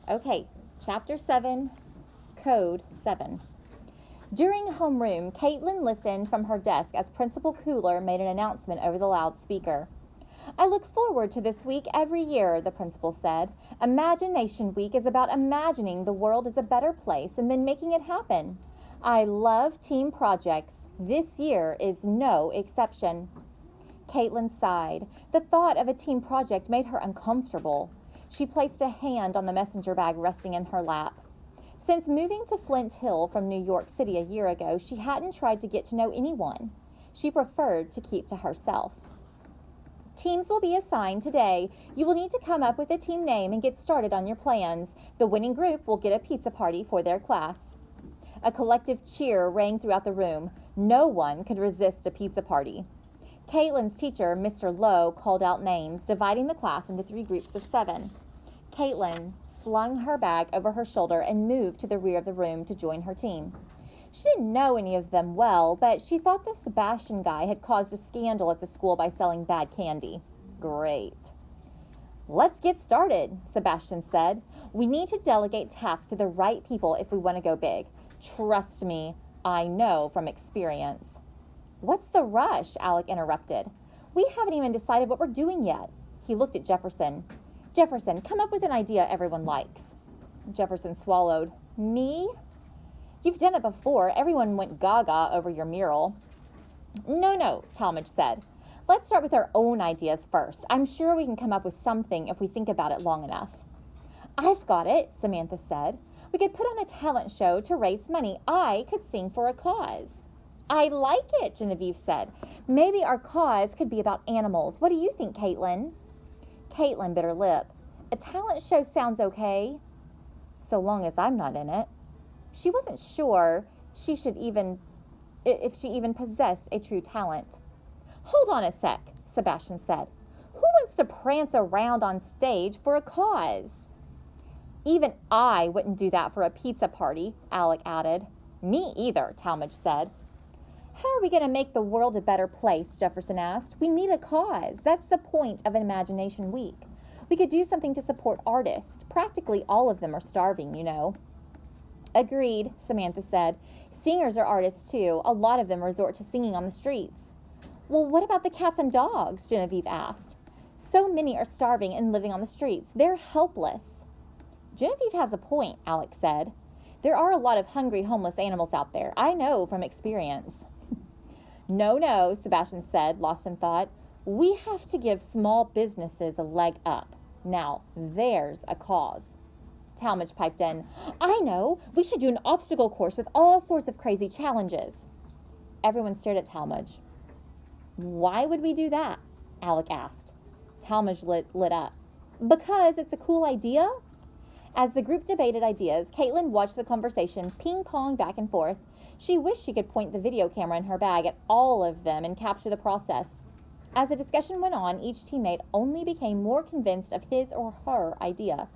Okay, Chapter 7, Code 7. During homeroom, Caitlin listened from her desk as Principal Cooler made an announcement over the loudspeaker. I look forward to this week every year, the principal said. Imagination Week is about imagining the world is a better place and then making it happen. I love team projects. This year is no exception. Caitlin sighed. The thought of a team project made her uncomfortable. She placed a hand on the messenger bag resting in her lap. Since moving to Flint Hill from New York City a year ago, she hadn't tried to get to know anyone. She preferred to keep to herself. Teams will be assigned today. You will need to come up with a team name and get started on your plans. The winning group will get a pizza party for their class. A collective cheer rang throughout the room. No one could resist a pizza party. Caitlin's teacher, Mr. Lowe, called out names, dividing the class into 3 groups of 7. Caitlin slung her bag over her shoulder and moved to the rear of the room to join her team. She didn't know any of them well, but she thought the Sebastian guy had caused a scandal at the school by selling bad candy. Great. Let's get started, Sebastian said. We need to delegate tasks to the right people if we want to go big. Trust me, I know from experience. What's the rush? Alec interrupted. We haven't even decided what we're doing yet. He looked at Jefferson. Jefferson, come up with an idea everyone likes. Jefferson swallowed. Me? You've done it before. Everyone went gaga over your mural. No, Talmadge said. Let's start with our own ideas first. I'm sure we can come up with something if we think about it long enough. I've got it, Samantha said. We could put on a talent show to raise money. I could sing for a cause. I like it, Genevieve said. Maybe our cause could be about animals. What do you think, Caitlin? Caitlin bit her lip. A talent show sounds okay, so long as I'm not in it. She wasn't sure if she even possessed a true talent. Hold on a sec, Sebastian said. Who wants to prance around on stage for a cause? Even I wouldn't do that for a pizza party, Alec added. Me either, Talmadge said. How are we going to make the world a better place, Jefferson asked. We need a cause. That's the point of Imagination Week. We could do something to support artists. Practically all of them are starving, you know. Agreed, Samantha said. Singers are artists too. A lot of them resort to singing on the streets. Well, what about the cats and dogs? Genevieve asked. So many are starving and living on the streets. They're helpless. Genevieve has a point, Alex said. There are a lot of hungry, homeless animals out there. I know from experience. No, Sebastian said, lost in thought. We have to give small businesses a leg up. Now, there's a cause. Talmadge piped in. I know. We should do an obstacle course with all sorts of crazy challenges. Everyone stared at Talmadge. Why would we do that? Alec asked. Talmadge lit up. Because it's a cool idea. As the group debated ideas, Caitlin watched the conversation ping-pong back and forth. She wished she could point the video camera in her bag at all of them and capture the process. As the discussion went on, each teammate only became more convinced of his or her idea.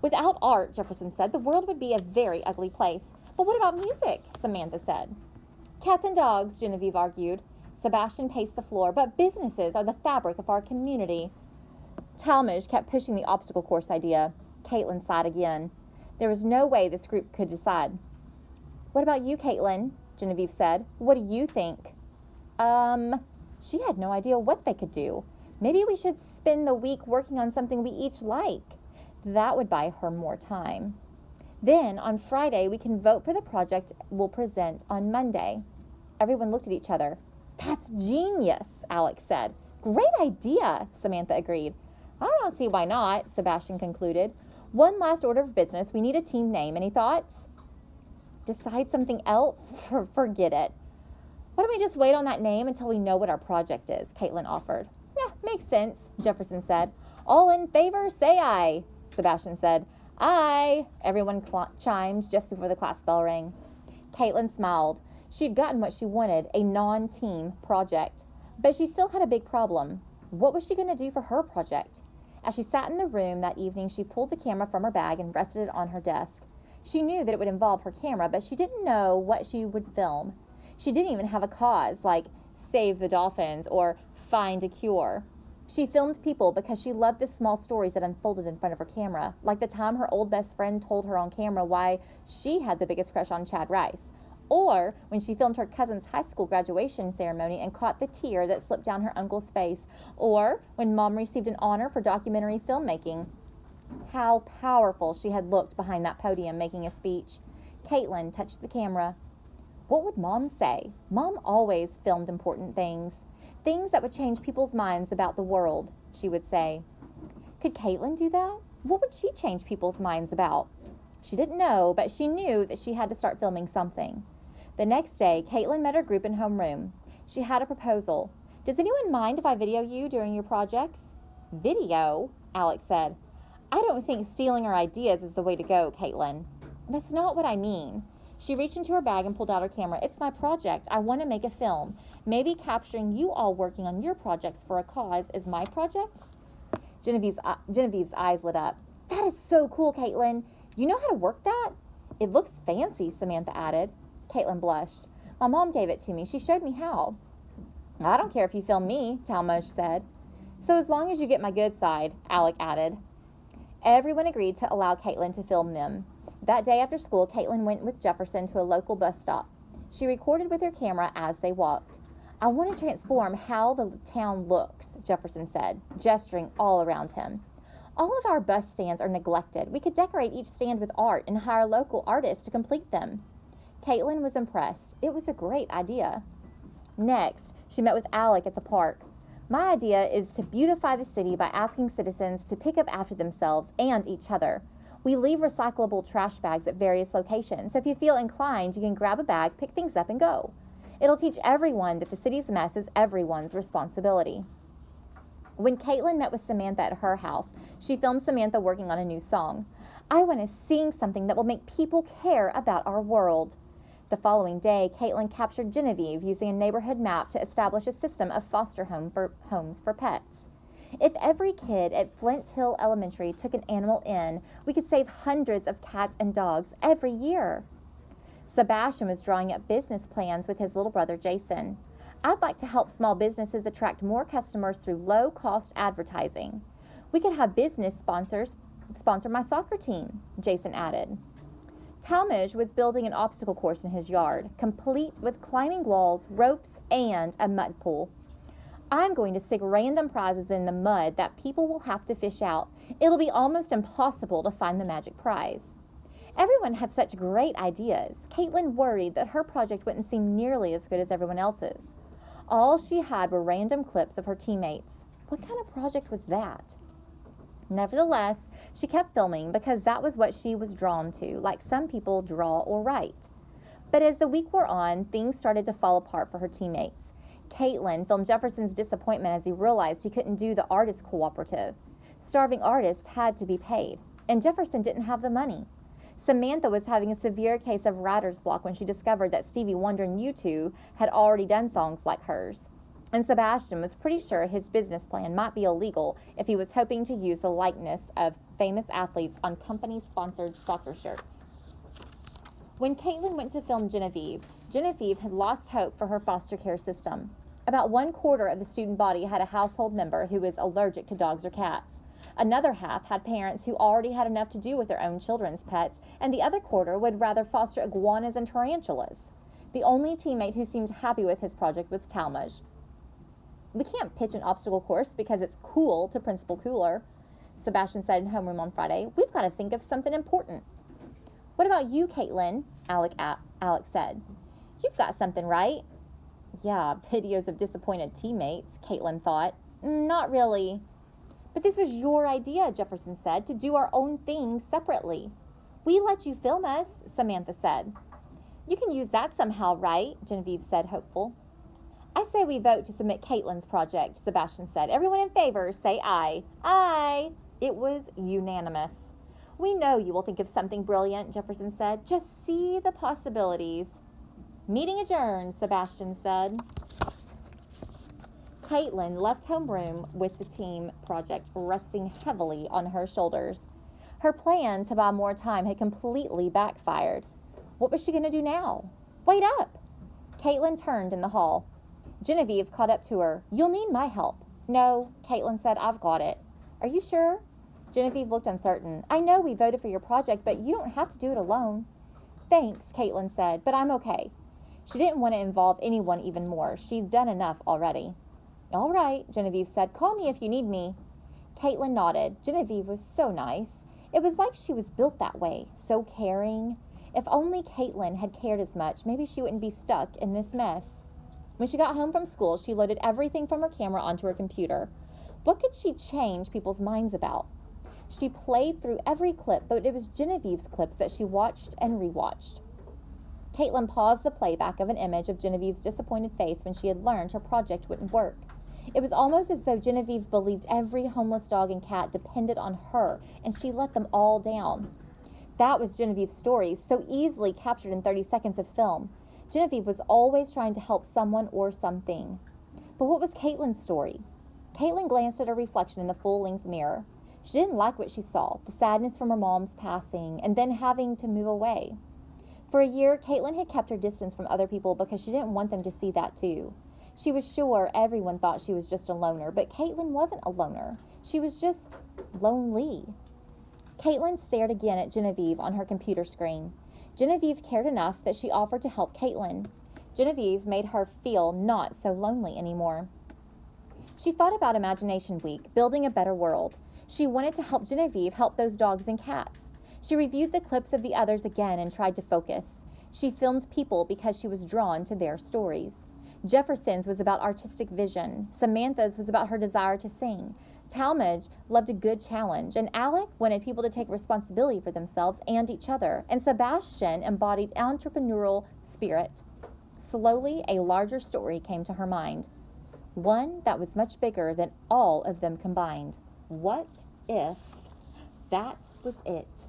Without art, Jefferson said, the world would be a very ugly place. But what about music? Samantha said. Cats and dogs, Genevieve argued. Sebastian paced the floor, but businesses are the fabric of our community. Talmadge kept pushing the obstacle course idea. Caitlin sighed again. There was no way this group could decide. What about you, Caitlin? Genevieve said. What do you think? She had no idea what they could do. Maybe we should spend the week working on something we each like. That would buy her more time. Then, on Friday, we can vote for the project we'll present on Monday. Everyone looked at each other. That's genius, Alex said. Great idea, Samantha agreed. I don't see why not, Sebastian concluded. One last order of business. We need a team name. Any thoughts? Decide something else? Forget it. Why don't we just wait on that name until we know what our project is, Caitlin offered. Yeah, makes sense, Jefferson said. All in favor, say aye, Sebastian said. Aye, everyone chimed just before the class bell rang. Caitlin smiled. She'd gotten what she wanted, a non-team project. But she still had a big problem. What was she going to do for her project? As she sat in the room that evening, she pulled the camera from her bag and rested it on her desk. She knew that it would involve her camera, but she didn't know what she would film. She didn't even have a cause, like save the dolphins or find a cure. She filmed people because she loved the small stories that unfolded in front of her camera, like the time her old best friend told her on camera why she had the biggest crush on Chad Rice, or when she filmed her cousin's high school graduation ceremony and caught the tear that slipped down her uncle's face, or when Mom received an honor for documentary filmmaking. How powerful she had looked behind that podium making a speech. Caitlin touched the camera. What would Mom say? Mom always filmed important things. Things that would change people's minds about the world, she would say. Could Caitlin do that? What would she change people's minds about? She didn't know, but she knew that she had to start filming something. The next day, Caitlin met her group in homeroom. She had a proposal. Does anyone mind if I video you during your projects? Video? Alex said. I don't think stealing our ideas is the way to go, Caitlin. That's not what I mean. She reached into her bag and pulled out her camera. It's my project. I want to make a film. Maybe capturing you all working on your projects for a cause is my project? Genevieve's eyes lit up. That is so cool, Caitlin. You know how to work that? It looks fancy, Samantha added. Caitlin blushed. My mom gave it to me. She showed me how. I don't care if you film me, Talmadge said. So as long as you get my good side, Alec added. Everyone agreed to allow Caitlin to film them. That day after school, Caitlin went with Jefferson to a local bus stop. She recorded with her camera as they walked. I want to transform how the town looks, Jefferson said, gesturing all around him. All of our bus stands are neglected. We could decorate each stand with art and hire local artists to complete them. Caitlin was impressed. It was a great idea. Next, she met with Alec at the park. My idea is to beautify the city by asking citizens to pick up after themselves and each other. We leave recyclable trash bags at various locations, so if you feel inclined, you can grab a bag, pick things up, and go. It'll teach everyone that the city's mess is everyone's responsibility. When Caitlin met with Samantha at her house, she filmed Samantha working on a new song. I want to sing something that will make people care about our world. The following day, Caitlin captured Genevieve using a neighborhood map to establish a system of foster homes for pets. If every kid at Flint Hill Elementary took an animal in, we could save hundreds of cats and dogs every year. Sebastian was drawing up business plans with his little brother Jason. I'd like to help small businesses attract more customers through low-cost advertising. We could have business sponsors sponsor my soccer team, Jason added. Talmadge was building an obstacle course in his yard, complete with climbing walls, ropes, and a mud pool. I'm going to stick random prizes in the mud that people will have to fish out. It'll be almost impossible to find the magic prize. Everyone had such great ideas. Caitlin worried that her project wouldn't seem nearly as good as everyone else's. All she had were random clips of her teammates. What kind of project was that? Nevertheless, she kept filming because that was what she was drawn to, like some people draw or write. But as the week wore on, things started to fall apart for her teammates. Caitlin filmed Jefferson's disappointment as he realized he couldn't do the artist cooperative. Starving artists had to be paid, and Jefferson didn't have the money. Samantha was having a severe case of writer's block when she discovered that Stevie Wonder and U2 had already done songs like hers. And Sebastian was pretty sure his business plan might be illegal if he was hoping to use the likeness of famous athletes on company-sponsored soccer shirts. When Caitlin went to film Genevieve, Genevieve had lost hope for her foster care system. About 1/4 of the student body had a household member who was allergic to dogs or cats. Another half had parents who already had enough to do with their own children's pets, and the other quarter would rather foster iguanas and tarantulas. The only teammate who seemed happy with his project was Talmadge. We can't pitch an obstacle course because it's cool to Principal Cooler, Sebastian said in homeroom on Friday. We've got to think of something important. What about you, Caitlin? Alex said. You've got something, right? Yeah, videos of disappointed teammates, Caitlin thought. Not really. But this was your idea, Jefferson said, to do our own thing separately. We let you film us, Samantha said. You can use that somehow, right? Genevieve said, hopeful. I say we vote to submit Caitlin's project, Sebastian said. Everyone in favor, say aye. Aye. It was unanimous. We know you will think of something brilliant, Jefferson said. Just see the possibilities. Meeting adjourned, Sebastian said. Caitlin left homeroom with the team project resting heavily on her shoulders. Her plan to buy more time had completely backfired. What was she going to do now? Wait up! Caitlin turned in the hall. Genevieve caught up to her. You'll need my help. No, Caitlin said, I've got it. Are you sure? Genevieve looked uncertain. I know we voted for your project, but you don't have to do it alone. Thanks, Caitlin said, but I'm okay. She didn't want to involve anyone even more. She'd done enough already. All right, Genevieve said. Call me if you need me. Caitlin nodded. Genevieve was so nice. It was like she was built that way, so caring. If only Caitlin had cared as much, maybe she wouldn't be stuck in this mess. When she got home from school, she loaded everything from her camera onto her computer. What could she change people's minds about? She played through every clip, but it was Genevieve's clips that she watched and rewatched. Caitlin paused the playback of an image of Genevieve's disappointed face when she had learned her project wouldn't work. It was almost as though Genevieve believed every homeless dog and cat depended on her, and she let them all down. That was Genevieve's story, so easily captured in 30 seconds of film. Genevieve was always trying to help someone or something. But what was Caitlin's story? Caitlin glanced at her reflection in the full-length mirror. She didn't like what she saw, the sadness from her mom's passing, and then having to move away. For a year, Caitlin had kept her distance from other people because she didn't want them to see that too. She was sure everyone thought she was just a loner, but Caitlin wasn't a loner. She was just lonely. Caitlin stared again at Genevieve on her computer screen. Genevieve cared enough that she offered to help Caitlin. Genevieve made her feel not so lonely anymore. She thought about Imagination Week, building a better world. She wanted to help Genevieve help those dogs and cats. She reviewed the clips of the others again and tried to focus. She filmed people because she was drawn to their stories. Jefferson's was about artistic vision. Samantha's was about her desire to sing. Talmadge loved a good challenge, and Alec wanted people to take responsibility for themselves and each other, and Sebastian embodied entrepreneurial spirit. Slowly, a larger story came to her mind, one that was much bigger than all of them combined. What if that was it?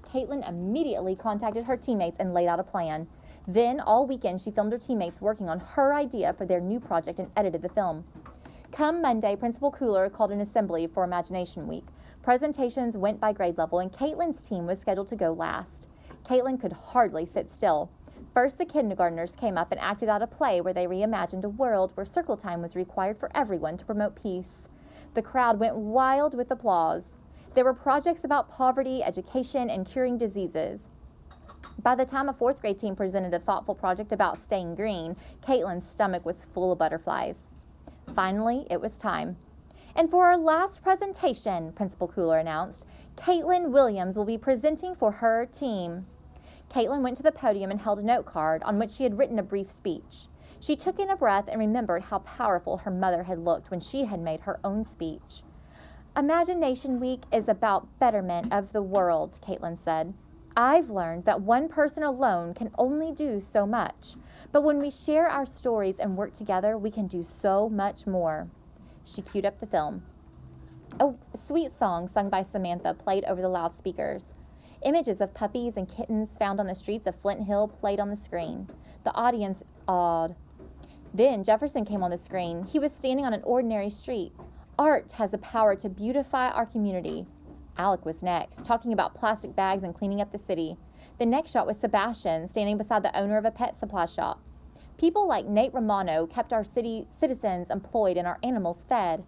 Caitlin immediately contacted her teammates and laid out a plan. Then, all weekend, she filmed her teammates working on her idea for their new project and edited the film. Come Monday, Principal Cooler called an assembly for Imagination Week. Presentations went by grade level, and Caitlin's team was scheduled to go last. Caitlin could hardly sit still. First, the kindergartners came up and acted out a play where they reimagined a world where circle time was required for everyone to promote peace. The crowd went wild with applause. There were projects about poverty, education, and curing diseases. By the time a fourth grade team presented a thoughtful project about staying green, Caitlin's stomach was full of butterflies. Finally, it was time. And for our last presentation, Principal Cooler announced, Caitlin Williams will be presenting for her team. Caitlin went to the podium and held a note card on which she had written a brief speech. She took in a breath and remembered how powerful her mother had looked when she had made her own speech. Imagination Week is about betterment of the world, Caitlin said. I've learned that one person alone can only do so much, but when we share our stories and work together, we can do so much more. She queued up the film. A sweet song sung by Samantha played over the loudspeakers. Images of puppies and kittens found on the streets of Flint Hill played on the screen. The audience awed. Then Jefferson came on the screen. He was standing on an ordinary street. Art has the power to beautify our community. Alec was next, talking about plastic bags and cleaning up the city. The next shot was Sebastian, standing beside the owner of a pet supply shop. People like Nate Romano kept our city citizens employed and our animals fed.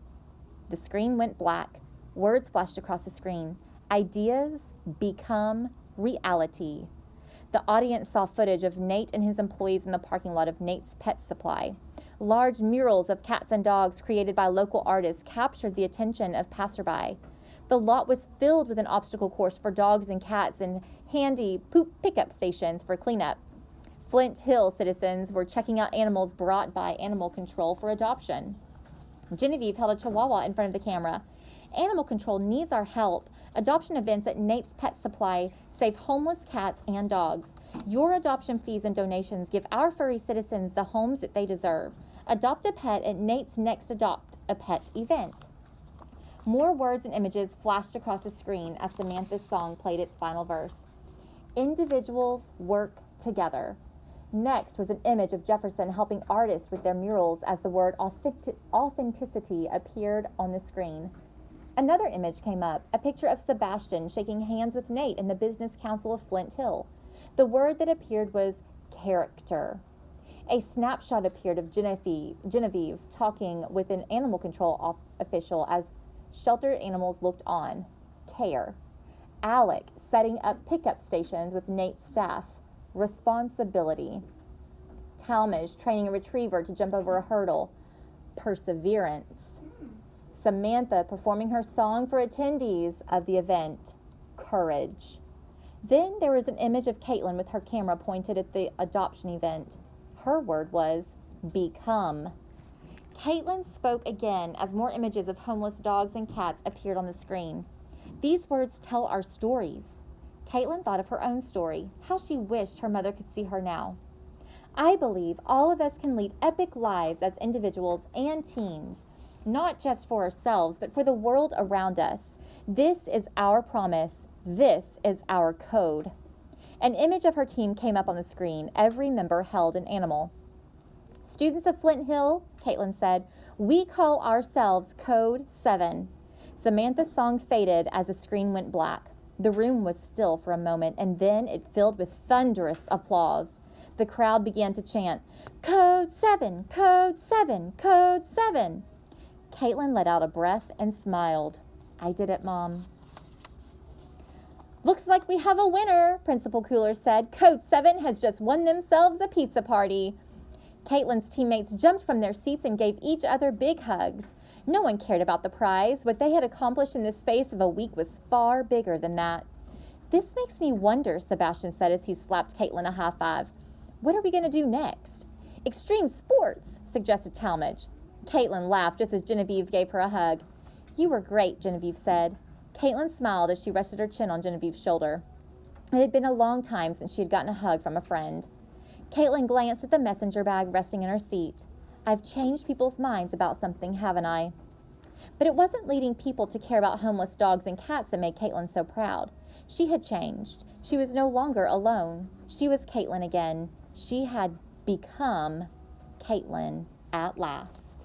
The screen went black. Words flashed across the screen. Ideas become reality. The audience saw footage of Nate and his employees in the parking lot of Nate's Pet Supply. Large murals of cats and dogs created by local artists captured the attention of passerby. The lot was filled with an obstacle course for dogs and cats and handy poop pickup stations for cleanup. Flint Hill citizens were checking out animals brought by animal control for adoption. Genevieve held a chihuahua in front of the camera. Animal control needs our help. Adoption events at Nate's Pet Supply save homeless cats and dogs. Your adoption fees and donations give our furry citizens the homes that they deserve. Adopt a pet at Nate's next Adopt a Pet event. More words and images flashed across the screen as Samantha's song played its final verse. Individuals work together. Next was an image of Jefferson helping artists with their murals as the word authenticity appeared on the screen. Another image came up, a picture of Sebastian shaking hands with Nate in the Business Council of Flint Hill. The word that appeared was character. A snapshot appeared of Genevieve talking with an animal control official as sheltered animals looked on. Care. Alec setting up pickup stations with Nate's staff. Responsibility. Talmadge training a retriever to jump over a hurdle. Perseverance. Samantha performing her song for attendees of the event. Courage. Then there was an image of Caitlin with her camera pointed at the adoption event. Her word was become. Caitlin spoke again as more images of homeless dogs and cats appeared on the screen. These words tell our stories. Caitlin thought of her own story, how she wished her mother could see her now. I believe all of us can lead epic lives as individuals and teams, not just for ourselves, but for the world around us. This is our promise. This is our code. An image of her team came up on the screen. Every member held an animal. Students of Flint Hill, Caitlin said, we call ourselves Code 7. Samantha's song faded as the screen went black. The room was still for a moment, and then it filled with thunderous applause. The crowd began to chant, Code 7, Code 7, Code 7. Caitlin let out a breath and smiled. I did it, Mom. Looks like we have a winner, Principal Cooler said. Code 7 has just won themselves a pizza party. Caitlin's teammates jumped from their seats and gave each other big hugs. No one cared about the prize. What they had accomplished in the space of a week was far bigger than that. This makes me wonder, Sebastian said as he slapped Caitlin a high five. What are we going to do next? Extreme sports, suggested Talmadge. Caitlin laughed just as Genevieve gave her a hug. You were great, Genevieve said. Caitlin smiled as she rested her chin on Genevieve's shoulder. It had been a long time since she had gotten a hug from a friend. Caitlin glanced at the messenger bag resting in her seat. I've changed people's minds about something, haven't I? But it wasn't leading people to care about homeless dogs and cats that made Caitlin so proud. She had changed. She was no longer alone. She was Caitlin again. She had become Caitlin at last.